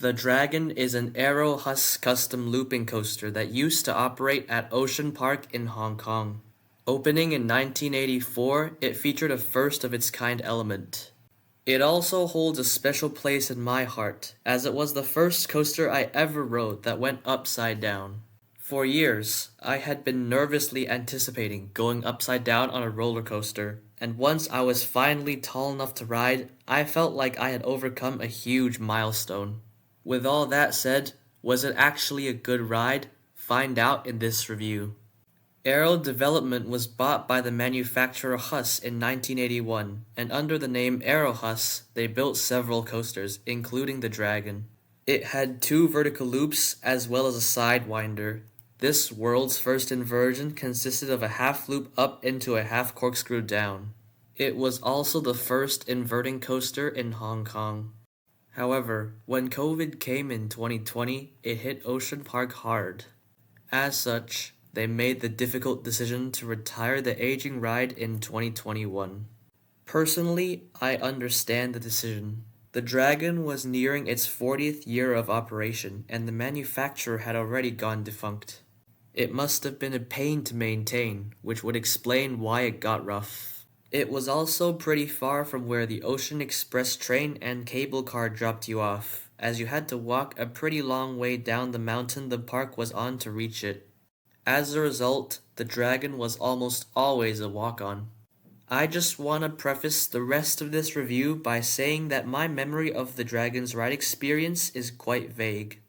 The Dragon is an Arrow Huss custom looping coaster that used to operate at Ocean Park in Hong Kong. Opening in 1984, it featured a first-of-its-kind element. It also holds a special place in my heart, as it was the first coaster I ever rode that went upside down. For years, I had been nervously anticipating going upside down on a roller coaster, and once I was finally tall enough to ride, I felt like I had overcome a huge milestone. With all that said, was it actually a good ride? Find out in this review. Arrow Development was bought by the manufacturer Huss in 1981, and under the name Arrow Huss, they built several coasters, including the Dragon. It had 2 vertical loops as well as a sidewinder. This world's first inversion consisted of a half loop up into a half corkscrew down. It was also the first inverting coaster in Hong Kong. However, when COVID came in 2020, it hit Ocean Park hard. As such, they made the difficult decision to retire the aging ride in 2021. Personally, I understand the decision. The Dragon was nearing its 40th year of operation, and the manufacturer had already gone defunct. It must have been a pain to maintain, which would explain why it got rough. It was also pretty far from where the Ocean Express train and cable car dropped you off, as you had to walk a pretty long way down the mountain the park was on to reach it. As a result, the Dragon was almost always a walk-on. I just want to preface the rest of this review by saying that my memory of the Dragon's ride experience is quite vague.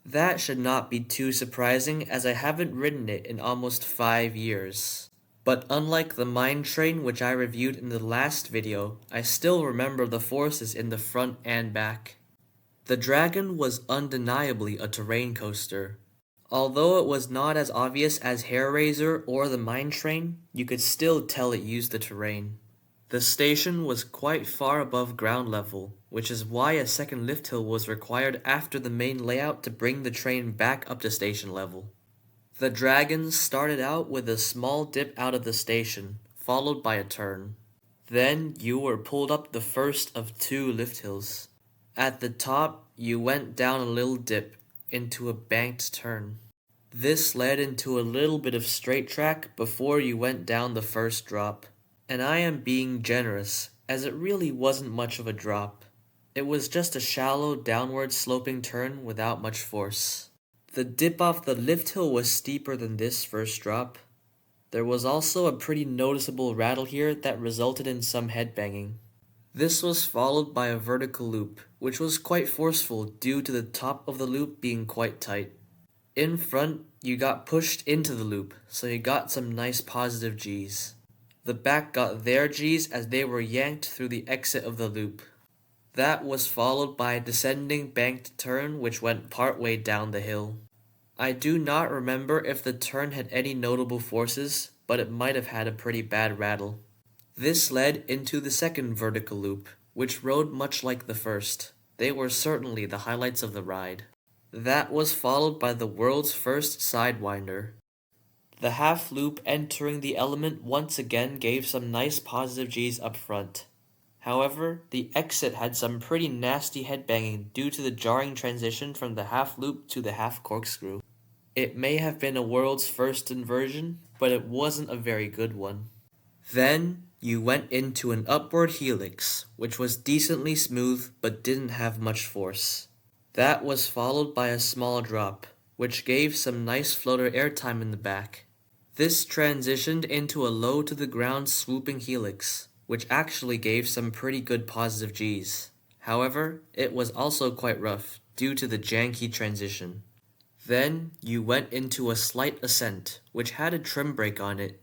That should not be too surprising, as I haven't ridden it in almost 5 years. But unlike the Mine Train, which I reviewed in the last video, I still remember the forces in the front and back. The Dragon was undeniably a terrain coaster. Although it was not as obvious as Hair Raiser or the Mine Train, you could still tell it used the terrain. The station was quite far above ground level, which is why a second lift hill was required after the main layout to bring the train back up to station level. The Dragon started out with a small dip out of the station, followed by a turn. Then you were pulled up the first of 2 lift hills. At the top, you went down a little dip into a banked turn. This led into a little bit of straight track before you went down the first drop. And I am being generous, as it really wasn't much of a drop. It was just a shallow downward sloping turn without much force. The dip off the lift hill was steeper than this first drop. There was also a pretty noticeable rattle here that resulted in some headbanging. This was followed by a vertical loop, which was quite forceful due to the top of the loop being quite tight. In front, you got pushed into the loop, so you got some nice positive G's. The back got their G's as they were yanked through the exit of the loop. That was followed by a descending banked turn which went partway down the hill. I do not remember if the turn had any notable forces, but it might have had a pretty bad rattle. This led into the second vertical loop, which rode much like the first. They were certainly the highlights of the ride. That was followed by the world's first sidewinder. The half loop entering the element once again gave some nice positive G's up front. However, the exit had some pretty nasty headbanging due to the jarring transition from the half loop to the half corkscrew. It may have been a world's first inversion, but it wasn't a very good one. Then, you went into an upward helix, which was decently smooth but didn't have much force. That was followed by a small drop, which gave some nice floater airtime in the back. This transitioned into a low-to-the-ground swooping helix, which actually gave some pretty good positive G's. However, it was also quite rough, due to the janky transition. Then, you went into a slight ascent, which had a trim brake on it.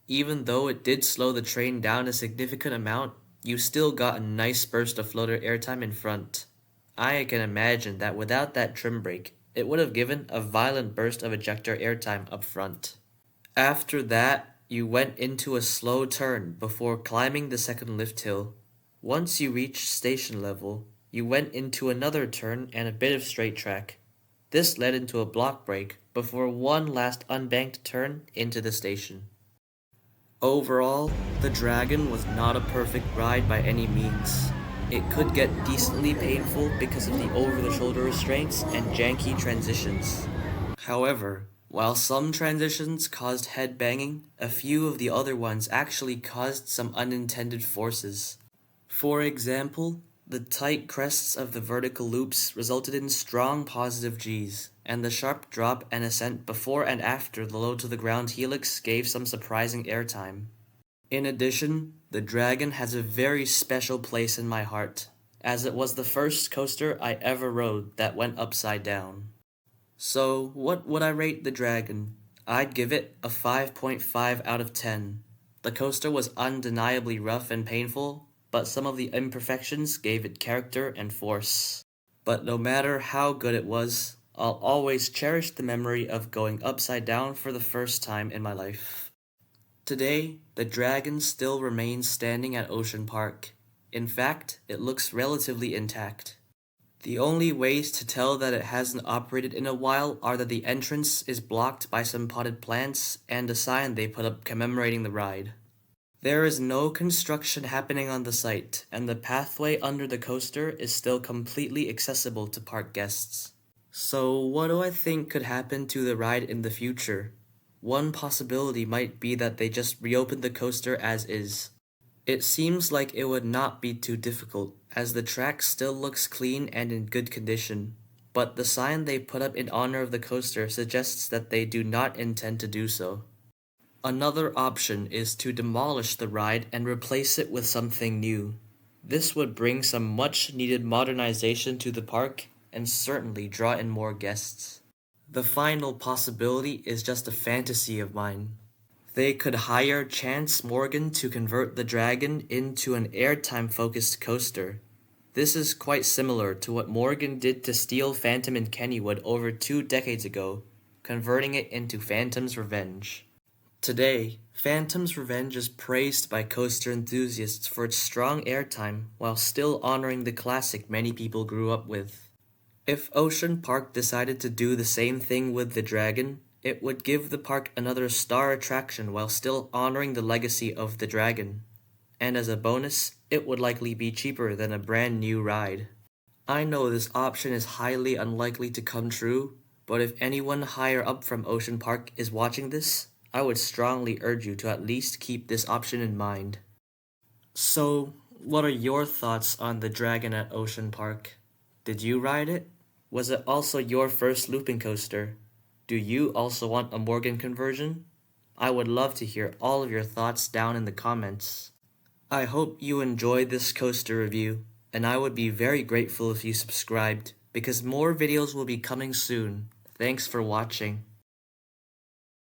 Even though it did slow the train down a significant amount, you still got a nice burst of floater airtime in front. I can imagine that without that trim brake, it would have given a violent burst of ejector airtime up front. After that, you went into a slow turn before climbing the second lift hill. Once you reached station level, you went into another turn and a bit of straight track. This led into a block break before one last unbanked turn into the station. Overall, the Dragon was not a perfect ride by any means. it could get decently painful because of the over-the-shoulder restraints and janky transitions. However, while some transitions caused head banging, a few of the other ones actually caused some unintended forces. For example, the tight crests of the vertical loops resulted in strong positive Gs, and the sharp drop and ascent before and after the low to the ground helix gave some surprising airtime. In addition, the Dragon has a very special place in my heart, as it was the first coaster I ever rode that went upside down. So, what would I rate the Dragon? I'd give it a 5.5 out of 10. The coaster was undeniably rough and painful, but some of the imperfections gave it character and force. But no matter how good it was, I'll always cherish the memory of going upside down for the first time in my life. Today, the Dragon still remains standing at Ocean Park. In fact, it looks relatively intact. The only ways to tell that it hasn't operated in a while are that the entrance is blocked by some potted plants and a sign they put up commemorating the ride. There is no construction happening on the site, and the pathway under the coaster is still completely accessible to park guests. So what do I think could happen to the ride in the future? One possibility might be that they just reopen the coaster as is. It seems like it would not be too difficult, as the track still looks clean and in good condition, but the sign they put up in honor of the coaster suggests that they do not intend to do so. Another option is to demolish the ride and replace it with something new. This would bring some much needed modernization to the park and certainly draw in more guests. The final possibility is just a fantasy of mine. They could hire Chance Morgan to convert the Dragon into an airtime-focused coaster. This is quite similar to what Morgan did to Steel Phantom in Kennywood over 2 decades ago, converting it into Phantom's Revenge. Today, Phantom's Revenge is praised by coaster enthusiasts for its strong airtime while still honoring the classic many people grew up with. If Ocean Park decided to do the same thing with the Dragon, it would give the park another star attraction while still honoring the legacy of the Dragon. And as a bonus, it would likely be cheaper than a brand new ride. I know this option is highly unlikely to come true, but if anyone higher up from Ocean Park is watching this, I would strongly urge you to at least keep this option in mind. So, what are your thoughts on the Dragon at Ocean Park? Did you ride it? Was it also your first looping coaster? Do you also want a Morgan conversion? I would love to hear all of your thoughts down in the comments. I hope you enjoyed this coaster review, and I would be very grateful if you subscribed, because more videos will be coming soon. Thanks for watching.